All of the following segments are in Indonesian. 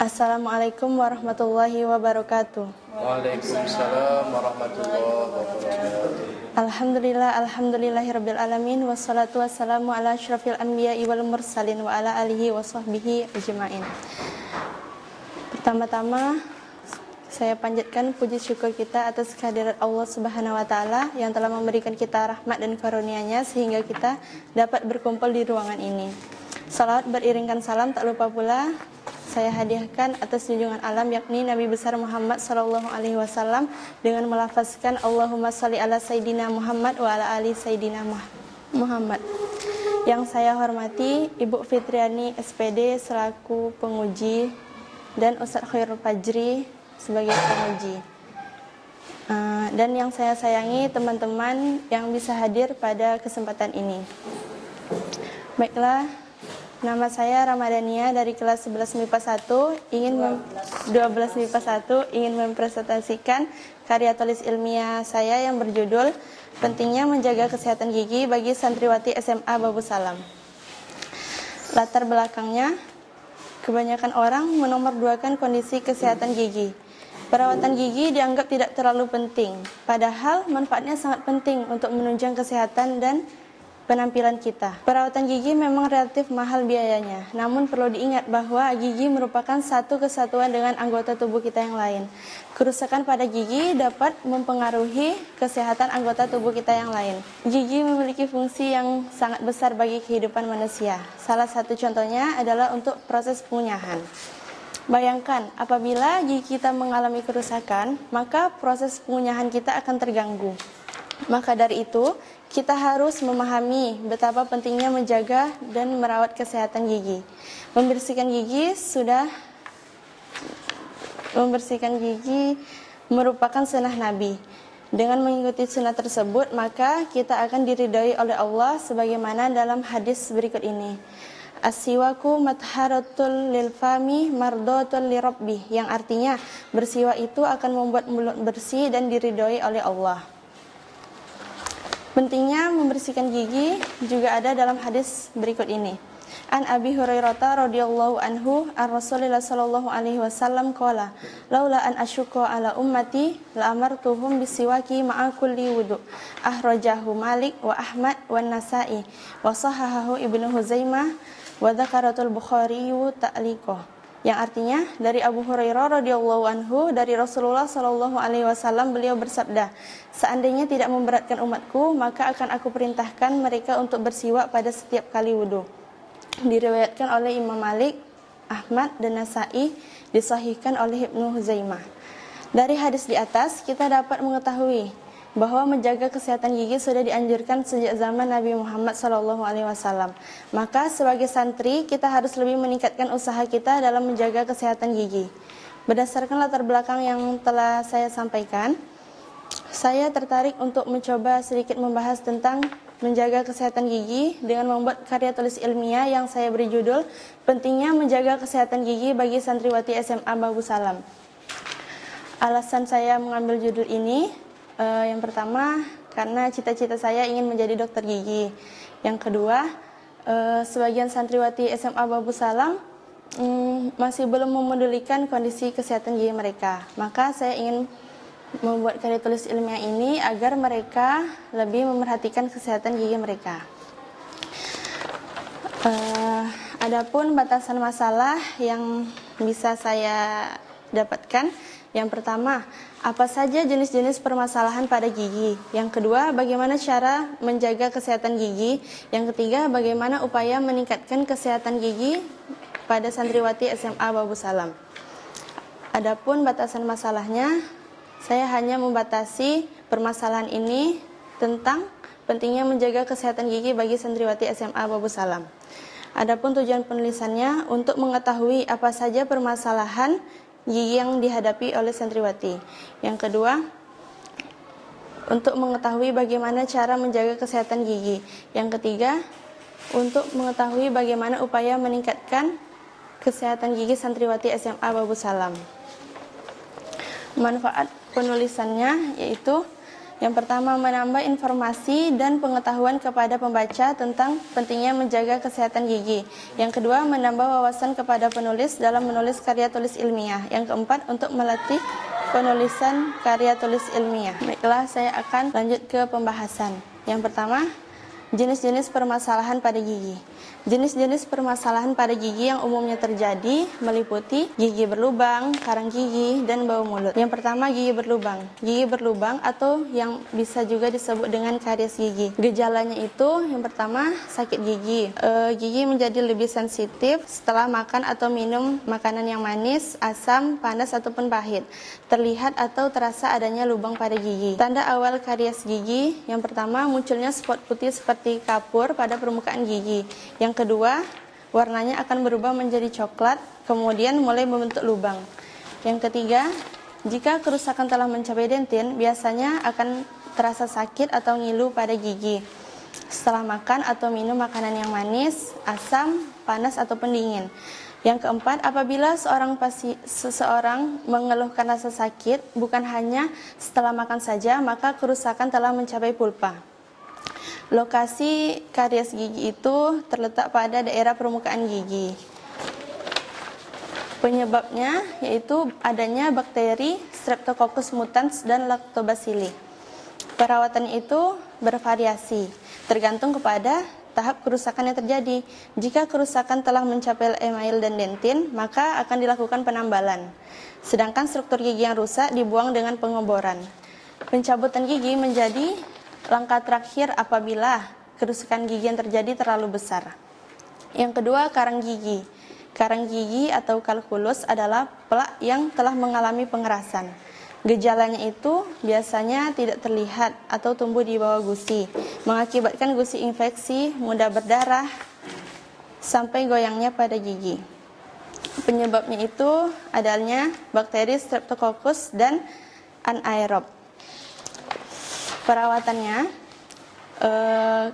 Assalamualaikum warahmatullahi wabarakatuh. Waalaikumsalam warahmatullahi wabarakatuh. Alhamdulillahirabbil alamin wassalatu wassalamu ala asyrafil anbiya'i wal mursalin wa ala alihi wa sahbihi ajmain. Pertama-tama saya panjatkan puji syukur kita atas kehadirat Allah Subhanahu wa taala yang telah memberikan kita rahmat dan karunia-Nya sehingga kita dapat berkumpul di ruangan ini. Salawat beriringkan salam tak lupa pula saya hadiahkan atas junjungan alam yakni Nabi besar Muhammad sallallahu alaihi wasallam dengan melafazkan Allahumma shalli ala sayyidina Muhammad wa ala ali sayyidina Muhammad. Yang saya hormati Ibu Fitriani SPD selaku penguji dan Ustadz Khairul Fajri sebagai penguji. Dan yang saya sayangi teman-teman yang bisa hadir pada kesempatan ini. Baiklah, nama saya Ramadhania dari kelas 11 MIPA 1 12 MIPA 1 ingin mempresentasikan karya tulis ilmiah saya yang berjudul Pentingnya Menjaga Kesehatan Gigi bagi Santriwati SMA Babu Salam. Latar belakangnya, kebanyakan orang menomorduakan kondisi kesehatan gigi. Perawatan gigi dianggap tidak terlalu penting, padahal manfaatnya sangat penting untuk menunjang kesehatan dan penampilan kita. Perawatan gigi memang relatif mahal biayanya, namun perlu diingat bahwa gigi merupakan satu kesatuan dengan anggota tubuh kita yang lain. Kerusakan pada gigi dapat mempengaruhi kesehatan anggota tubuh kita yang lain. Gigi memiliki fungsi yang sangat besar bagi kehidupan manusia. Salah satu contohnya adalah untuk proses pengunyahan. Bayangkan, apabila gigi kita mengalami kerusakan, maka proses pengunyahan kita akan terganggu. Maka dari itu, kita harus memahami betapa pentingnya menjaga dan merawat kesehatan gigi. Membersihkan gigi merupakan sunnah Nabi. Dengan mengikuti sunnah tersebut, maka kita akan diridhoi oleh Allah sebagaimana dalam hadis berikut ini. As-siwaku matharatul lil fami mardatul li rabbih, yang artinya bersiwak itu akan membuat mulut bersih dan diridhoi oleh Allah. Pentingnya membersihkan gigi juga ada dalam hadis berikut ini. An Abi Hurairah radhiyallahu anhu an Rasulillah sallallahu alaihi wasallam qala laula an asyqa ala ummati la amartuhum bisiwaki ma'a kulli wudu. Akhrajahu Malik wa Ahmad wa Nasa'i wa sahahahu Ibnu Huzaimah wa dzakaratul Bukhari ta'liqah. Yang artinya dari Abu Hurairah radhiyallahu anhu dari Rasulullah sallallahu alaihi wasallam, beliau bersabda, seandainya tidak memberatkan umatku, maka akan aku perintahkan mereka untuk bersiwak pada setiap kali wudu. Diriwayatkan oleh Imam Malik, Ahmad dan Nasa'i, disahihkan oleh Ibnu Huzaimah. Dari hadis di atas kita dapat mengetahui bahwa menjaga kesehatan gigi sudah dianjurkan sejak zaman Nabi Muhammad SAW. Maka sebagai santri kita harus lebih meningkatkan usaha kita dalam menjaga kesehatan gigi. Berdasarkan latar belakang yang telah saya sampaikan, saya tertarik untuk mencoba sedikit membahas tentang menjaga kesehatan gigi dengan membuat karya tulis ilmiah yang saya beri judul Pentingnya Menjaga Kesehatan Gigi bagi Santriwati SMA Babu Salam. Alasan saya mengambil judul ini, yang pertama, karena cita-cita saya ingin menjadi dokter gigi. Yang kedua, sebagian santriwati SMA Babu Salam masih belum memedulikan kondisi kesehatan gigi mereka. Maka saya ingin membuat karya tulis ilmiah ini agar mereka lebih memerhatikan kesehatan gigi mereka. Adapun batasan masalah yang bisa saya dapatkan, yang pertama, apa saja jenis-jenis permasalahan pada gigi? Yang kedua, bagaimana cara menjaga kesehatan gigi? Yang ketiga, bagaimana upaya meningkatkan kesehatan gigi pada santriwati SMA Babu Salam? Adapun batasan masalahnya, saya hanya membatasi permasalahan ini tentang pentingnya menjaga kesehatan gigi bagi santriwati SMA Babu Salam. Adapun tujuan penulisannya untuk mengetahui apa saja permasalahan gigi yang dihadapi oleh santriwati. Yang kedua, untuk mengetahui bagaimana cara menjaga kesehatan gigi. Yang ketiga, untuk mengetahui bagaimana upaya meningkatkan kesehatan gigi santriwati SMA Babu Salam. Manfaat penulisannya yaitu Yang pertama, menambah informasi dan pengetahuan kepada pembaca tentang pentingnya menjaga kesehatan gigi. Yang kedua, menambah wawasan kepada penulis dalam menulis karya tulis ilmiah. Yang keempat, untuk melatih penulisan karya tulis ilmiah. Baiklah, saya akan lanjut ke pembahasan. Yang pertama, jenis-jenis permasalahan pada gigi. Jenis-jenis permasalahan pada gigi yang umumnya terjadi meliputi gigi berlubang, karang gigi, dan bau mulut. Yang pertama, gigi berlubang. Gigi berlubang atau yang bisa juga disebut dengan karies gigi. Gejalanya itu yang pertama, sakit gigi. Gigi menjadi lebih sensitif setelah makan atau minum makanan yang manis, asam, panas, ataupun pahit. Terlihat atau terasa adanya lubang pada gigi. Tanda awal karies gigi, yang pertama, munculnya spot putih seperti kapur pada permukaan gigi. Yang kedua, warnanya akan berubah menjadi coklat, kemudian mulai membentuk lubang. Yang ketiga, jika kerusakan telah mencapai dentin, biasanya akan terasa sakit atau ngilu pada gigi setelah makan atau minum makanan yang manis, asam, panas, ataupun dingin. Yang keempat, apabila seseorang mengeluhkan rasa sakit bukan hanya setelah makan saja, maka kerusakan telah mencapai pulpa. Lokasi karies gigi itu terletak pada daerah permukaan gigi. Penyebabnya yaitu adanya bakteri Streptococcus mutans dan Lactobacilli. Perawatan itu bervariasi, tergantung kepada tahap kerusakan yang terjadi. Jika kerusakan telah mencapai email dan dentin, maka akan dilakukan penambalan. Sedangkan struktur gigi yang rusak dibuang dengan pengeboran. Pencabutan gigi menjadi langkah terakhir apabila kerusakan gigi yang terjadi terlalu besar. Yang kedua, karang gigi. Karang gigi atau kalkulus adalah plak yang telah mengalami pengerasan. Gejalanya itu biasanya tidak terlihat atau tumbuh di bawah gusi, mengakibatkan gusi infeksi, mudah berdarah, sampai goyangnya pada gigi. Penyebabnya itu adanya bakteri Streptococcus dan anaerob. Perawatannya,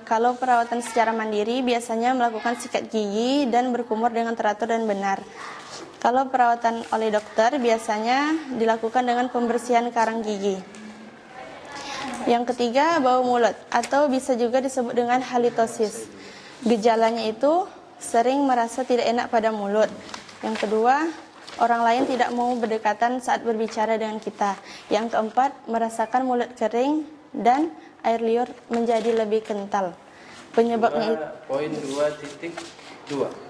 kalau perawatan secara mandiri biasanya melakukan sikat gigi dan berkumur dengan teratur dan benar. Kalau perawatan oleh dokter biasanya dilakukan dengan pembersihan karang gigi. Yang ketiga, bau mulut atau bisa juga disebut dengan halitosis. Gejalanya itu sering merasa tidak enak pada mulut. Yang kedua, orang lain tidak mau berdekatan saat berbicara dengan kita. Yang keempat, merasakan mulut kering dan air liur menjadi lebih kental. Penyebabnya itu poin 2.2.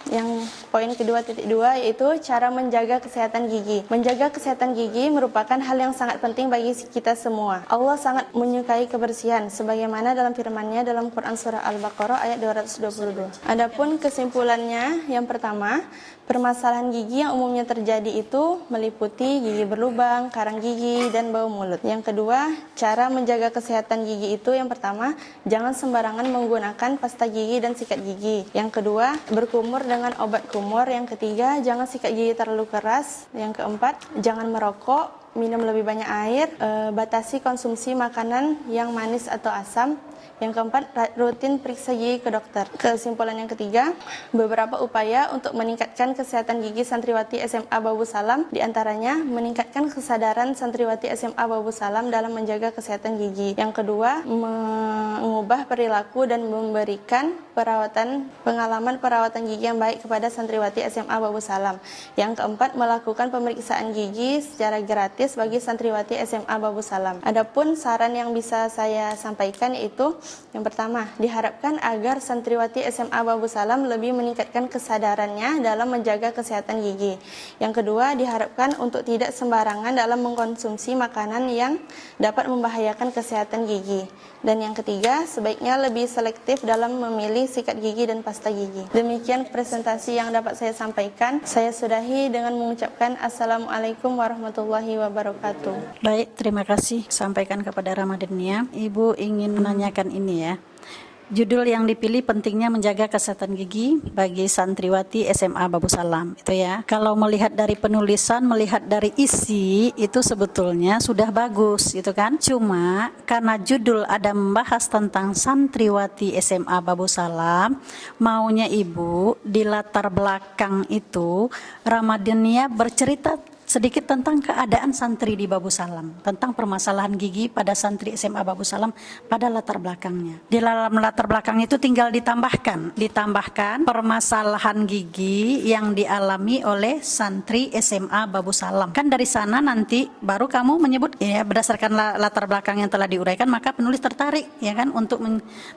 Yang poin kedua titik 2 yaitu cara menjaga kesehatan gigi. Menjaga kesehatan gigi merupakan hal yang sangat penting bagi kita semua. Allah sangat menyukai kebersihan sebagaimana dalam firman-Nya dalam Quran surah Al-Baqarah ayat 222. Adapun kesimpulannya, yang pertama, permasalahan gigi yang umumnya terjadi itu meliputi gigi berlubang, karang gigi, dan bau mulut. Yang kedua, cara menjaga kesehatan gigi itu yang pertama, jangan sembarangan menggunakan pasta gigi dan sikat gigi. Yang kedua, berkumur dengan obat kumur. Yang ketiga, jangan sikat gigi terlalu keras. Yang keempat, jangan merokok, minum lebih banyak air, batasi konsumsi makanan yang manis atau asam. Yang keempat, rutin periksa gigi ke dokter. Kesimpulan yang ketiga, beberapa upaya untuk meningkatkan kesehatan gigi santriwati SMA Babu Salam, diantaranya meningkatkan kesadaran santriwati SMA Babu Salam dalam menjaga kesehatan gigi. Yang kedua, mengubah perilaku dan memberikan pengalaman perawatan gigi yang baik kepada santriwati SMA Babu Salam. Yang keempat, melakukan pemeriksaan gigi secara gratis bagi santriwati SMA Babu Salam. Adapun saran yang bisa saya sampaikan yaitu, yang pertama, diharapkan agar santriwati SMA Babu Salam lebih meningkatkan kesadarannya dalam menjaga kesehatan gigi. Yang kedua, diharapkan untuk tidak sembarangan dalam mengkonsumsi makanan yang dapat membahayakan kesehatan gigi. Dan yang ketiga, sebaiknya lebih selektif dalam memilih sikat gigi dan pasta gigi. Demikian presentasi yang dapat saya sampaikan. Saya sudahi dengan mengucapkan Assalamualaikum warahmatullahi wabarakatuh. Baik, terima kasih sampaikan kepada Ramadhania. Ibu ingin menanyakan ini ya. Judul yang dipilih pentingnya menjaga kesehatan gigi bagi santriwati SMA Babu Salam itu ya. Kalau melihat dari penulisan, melihat dari isi itu sebetulnya sudah bagus gitu kan. Cuma karena judul ada membahas tentang santriwati SMA Babu Salam, maunya Ibu di latar belakang itu Ramadhania bercerita sedikit tentang keadaan santri di Babu Salam, tentang permasalahan gigi pada santri SMA Babu Salam pada latar belakangnya. Di dalam latar belakangnya itu tinggal ditambahkan permasalahan gigi yang dialami oleh santri SMA Babu Salam. Kan dari sana nanti baru kamu menyebut ya berdasarkan latar belakang yang telah diuraikan, maka penulis tertarik ya kan untuk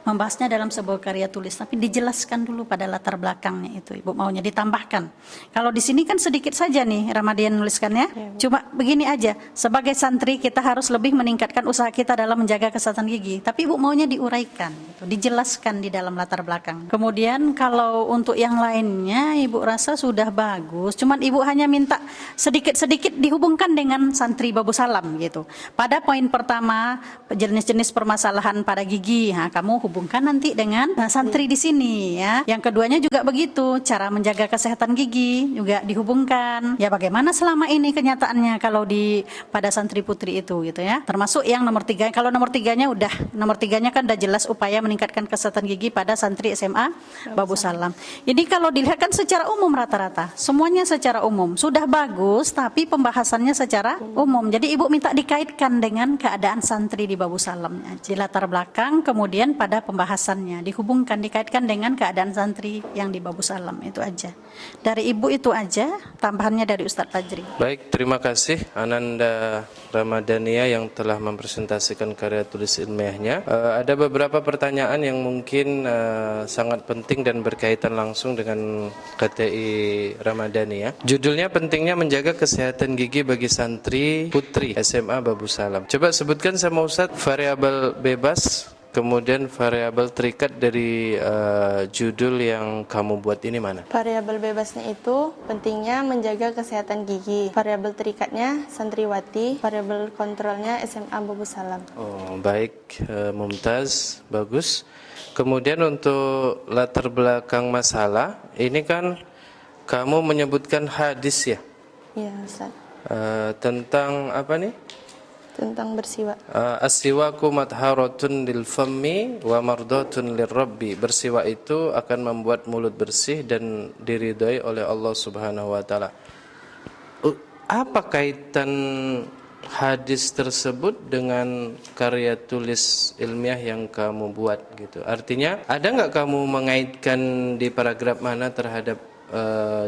membahasnya dalam sebuah karya tulis. Tapi dijelaskan dulu pada latar belakangnya itu, Ibu maunya ditambahkan. Kalau di sini kan sedikit saja nih Ramadian nuliskannya. Cuma begini aja, sebagai santri kita harus lebih meningkatkan usaha kita dalam menjaga kesehatan gigi. Tapi Ibu maunya diuraikan, gitu, dijelaskan di dalam latar belakang. Kemudian kalau untuk yang lainnya Ibu rasa sudah bagus. Cuman Ibu hanya minta sedikit-sedikit dihubungkan dengan santri Babu Salam gitu. Pada poin pertama jenis-jenis permasalahan pada gigi, kamu hubungkan nanti dengan santri di sini ya. Yang keduanya juga begitu, cara menjaga kesehatan gigi juga dihubungkan. Ya bagaimana selama ini kenyataannya kalau pada santri putri itu gitu ya. Termasuk yang nomor 3. Kalau nomor 3-nya kan udah jelas upaya meningkatkan kesehatan gigi pada santri SMA Babu Salam. Jadi kalau dilihat kan secara umum rata-rata, semuanya secara umum sudah bagus, tapi pembahasannya secara umum. Jadi Ibu minta dikaitkan dengan keadaan santri di Babu Salam di latar belakang, kemudian pada pembahasannya dihubungkan, dikaitkan dengan keadaan santri yang di Babu Salam. Itu aja dari Ibu, itu aja tambahannya dari Ustadz Fajri. Baik, terima kasih Ananda Ramadhania yang telah mempresentasikan karya tulis ilmiahnya. Ada beberapa pertanyaan yang mungkin sangat penting dan berkaitan langsung dengan KTI Ramadhania. Judulnya pentingnya menjaga kesehatan gigi bagi santri putri SMA Babu Salam. Coba sebutkan sama Ustadz variabel bebas kemudian variabel terikat dari judul yang kamu buat ini mana? Variabel bebasnya itu pentingnya menjaga kesehatan gigi. Variabel terikatnya santriwati. Variabel kontrolnya SMA Babu Salam. Oh, baik, Mumtaz, bagus. Kemudian untuk latar belakang masalah, ini kan kamu menyebutkan hadis ya? Iya, Ustaz. Tentang apa nih? Tentang bersiwak. As-siwaku matharatun lil fammi wa mardatun lirabbi. Bersiwak itu akan membuat mulut bersih dan diridhai oleh Allah Subhanahu wa taala. Apa kaitan hadis tersebut dengan karya tulis ilmiah yang kamu buat gitu? Artinya ada nggak kamu mengaitkan di paragraf mana terhadap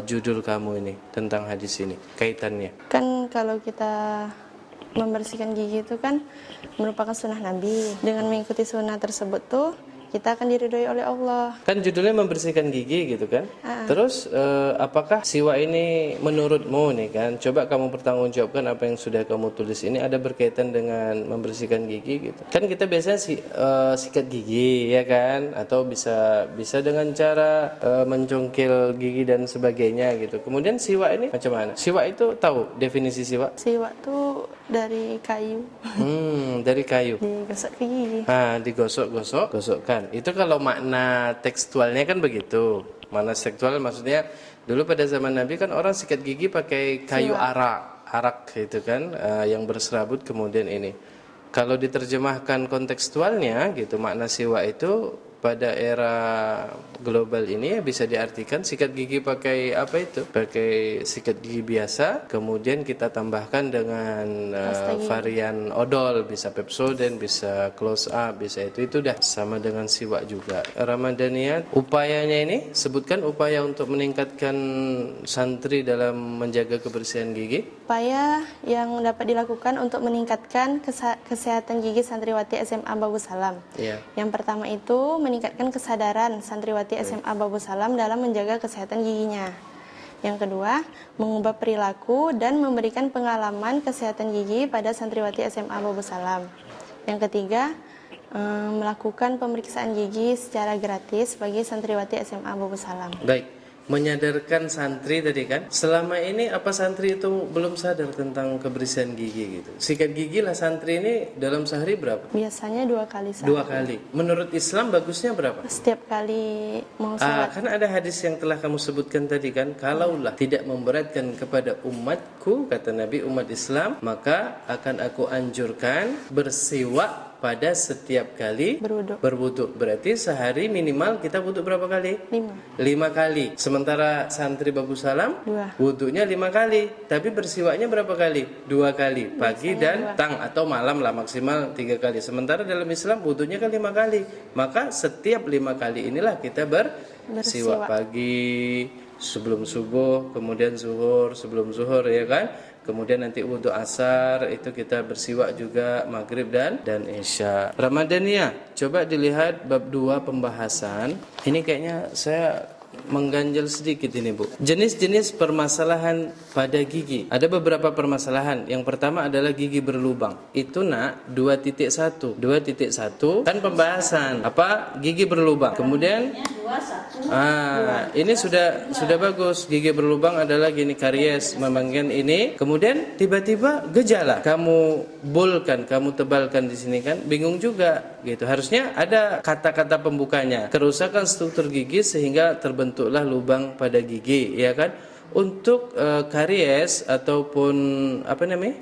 judul kamu ini tentang hadis ini, kaitannya? Kan kalau kita membersihkan gigi itu kan merupakan sunnah Nabi. Dengan mengikuti sunnah tersebut tuh kita akan diridhoi oleh Allah. Kan judulnya membersihkan gigi gitu kan. Terus apakah siwak ini menurutmu nih kan, coba kamu pertanggungjawabkan apa yang sudah kamu tulis ini ada berkaitan dengan membersihkan gigi gitu. Kan kita biasanya sikat gigi ya kan, atau bisa dengan cara mencongkel gigi dan sebagainya gitu. Kemudian siwak ini macam mana? Siwak itu tahu definisi siwak? Siwak tuh dari kayu. Dari kayu. Digosok ke gigi. Gosokkan. Itu kalau makna tekstualnya kan begitu. Makna tekstual maksudnya dulu pada zaman Nabi kan orang sikat gigi pakai kayu arak gitu kan, yang berserabut kemudian ini. Kalau diterjemahkan kontekstualnya gitu, makna siwak itu pada era global ini bisa diartikan sikat gigi pakai apa itu? Pakai sikat gigi biasa, kemudian kita tambahkan dengan varian odol, bisa Pepsodent, bisa Close Up, bisa itu udah sama dengan siwak juga. Ramadhania, upayanya ini sebutkan upaya untuk meningkatkan santri dalam menjaga kebersihan gigi. Upaya yang dapat dilakukan untuk meningkatkan kesehatan gigi santriwati SMA Babu Salam. Yang pertama itu meningkatkan kesadaran santriwati SMA Babu Salam dalam menjaga kesehatan giginya. Yang kedua, mengubah perilaku dan memberikan pengalaman kesehatan gigi pada santriwati SMA Babu Salam. Yang ketiga, melakukan pemeriksaan gigi secara gratis bagi santriwati SMA Babu Salam. Baik. Menyadarkan santri tadi kan, selama ini apa santri itu belum sadar tentang kebersihan gigi gitu? Sikat gigi lah santri ini dalam sehari berapa? Biasanya 2 kali sehari. 2 kali. Menurut Islam bagusnya berapa? Setiap kali mau sholat. Kan ada hadis yang telah kamu sebutkan tadi kan, kalaulah tidak memberatkan kepada umatku, kata Nabi, umat Islam, maka akan aku anjurkan bersiwak pada setiap kali Berwudu. berwudu. Berarti sehari minimal kita wudu berapa kali? 5. 5 kali. Sementara santri Babu Salam 2. wudunya 5 kali, tapi bersiwaknya berapa kali? 2 kali, pagi dan petang atau malam lah, maksimal 3 kali. Sementara dalam Islam wudunya kan 5 kali. Maka setiap 5 kali inilah kita bersiwak pagi, sebelum subuh, kemudian zuhur, sebelum zuhur ya kan? Kemudian nanti wudhu asar itu kita bersiwak juga, maghrib dan isya. Ramadaniyah, coba dilihat bab 2 pembahasan. Ini kayaknya saya mengganjal sedikit ini Bu. Jenis-jenis permasalahan pada gigi. Ada beberapa permasalahan. Yang pertama adalah gigi berlubang. Itu nak 2.1. 2.1 kan pembahasan apa gigi berlubang. Kemudian ini sudah bagus. Gigi berlubang adalah gini, karies, memangkan ini. Kemudian tiba-tiba gejala. Kamu bolkan, kamu tebalkan di sini kan, bingung juga gitu. Harusnya ada kata-kata pembukanya. Kerusakan struktur gigi sehingga terbentuklah lubang pada gigi, ya kan? Untuk karies ataupun apa namanya?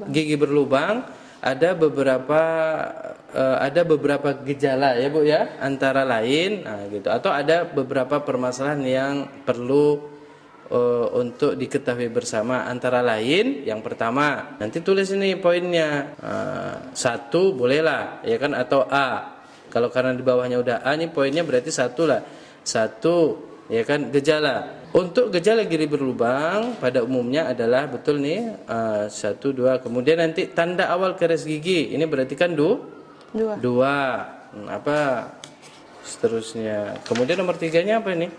Gigi berlubang ada beberapa gejala ya Bu ya, antara lain gitu, atau ada beberapa permasalahan yang perlu untuk diketahui bersama. Antara lain yang pertama, nanti tulis ini poinnya, 1 bolehlah ya kan, atau A. Kalau karena di bawahnya udah A, ini poinnya berarti 1 lah. 1 ya kan, gejala. Untuk gejala gigi berlubang pada umumnya adalah betul nih 1, 2. Kemudian nanti tanda awal karies gigi, ini berarti kan 2. Apa seterusnya. Kemudian nomor 3-nya apa ini?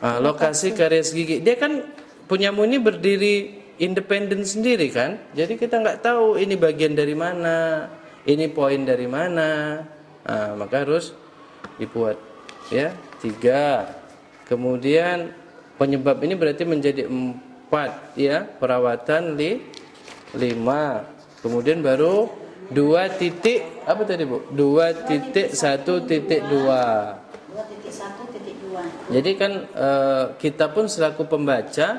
Lokasi karies gigi. Dia kan punyamu ini berdiri independen sendiri kan. Jadi kita nggak tahu ini bagian dari mana, ini poin dari mana. Maka harus dibuat ya. 3. Kemudian penyebab ini berarti menjadi 4 ya. Perawatan 5. Kemudian baru 2 titik apa tadi Bu? 2.1.2. 2.1.2. Jadi kan kita pun selaku pembaca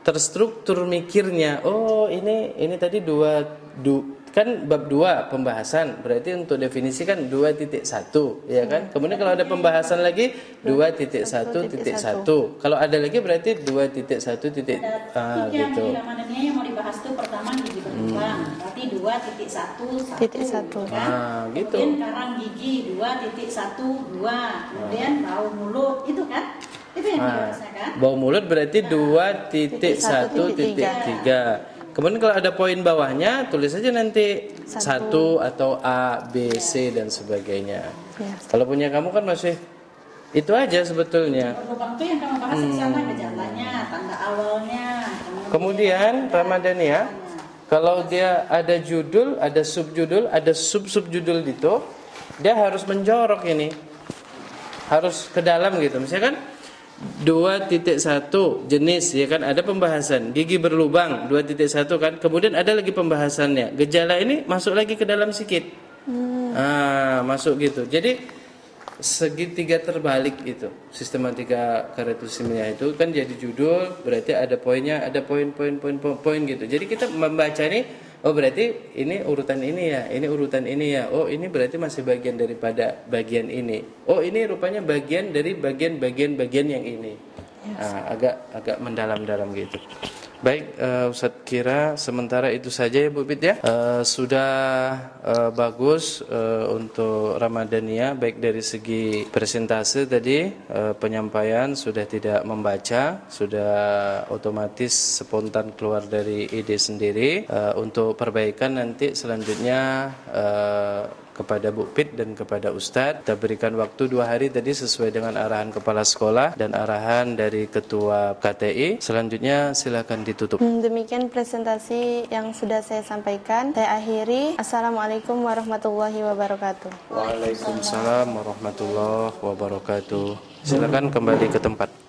terstruktur mikirnya. Oh ini tadi kan bab 2 pembahasan, berarti untuk definisi kan 2.1 ya kan. Kemudian kalau ada pembahasan lagi 2.1.1. Kalau ada lagi berarti 2.1. Gitu. Yang mau dibahas itu pertama gigi berlubang, berarti 2.1.1 kan. Gitu. Kemudian karang gigi 2.12, kemudian bau mulut itu kan. Itu yang dibahasnya kan. Bau mulut berarti 2.1.3. Kemudian kalau ada poin bawahnya tulis saja nanti 1 atau A, B, C dan sebagainya. Kalau punya kamu kan masih itu aja sebetulnya. Berlubang itu yang kamu bahas di sana, gejalanya, tanda awalnya. Kemudian Ramadaniyah, kalau dia ada judul, ada subjudul, ada sub-subjudul gitu, dia harus menjorok ini. Harus ke dalam gitu. Misalkan 2.1 jenis ya kan, ada pembahasan gigi berlubang 2.1 kan, kemudian ada lagi pembahasannya gejala ini masuk lagi ke dalam sikit, masuk gitu. Jadi segitiga terbalik itu sistematika Karatusimia itu kan, jadi judul berarti ada poinnya, ada poin gitu. Jadi kita membaca ini, oh berarti ini urutan ini ya, ini urutan ini ya, oh ini berarti masih bagian daripada bagian ini, oh ini rupanya bagian dari bagian yang ini. Agak mendalam-dalam gitu. Baik, Ustadz kira sementara itu saja ya Bu Pit ya. Sudah bagus untuk Ramadaniyah, baik dari segi presentase tadi, penyampaian sudah tidak membaca, sudah otomatis spontan keluar dari ide sendiri. Untuk perbaikan nanti selanjutnya kepada Bu Pit dan kepada Ustadz, kita berikan waktu 2 hari tadi sesuai dengan arahan kepala sekolah dan arahan dari ketua KTI. Selanjutnya silakan ditutup. Demikian presentasi yang sudah saya sampaikan. Saya akhiri. Assalamualaikum warahmatullahi wabarakatuh. Waalaikumsalam warahmatullahi wabarakatuh. Silakan kembali ke tempat.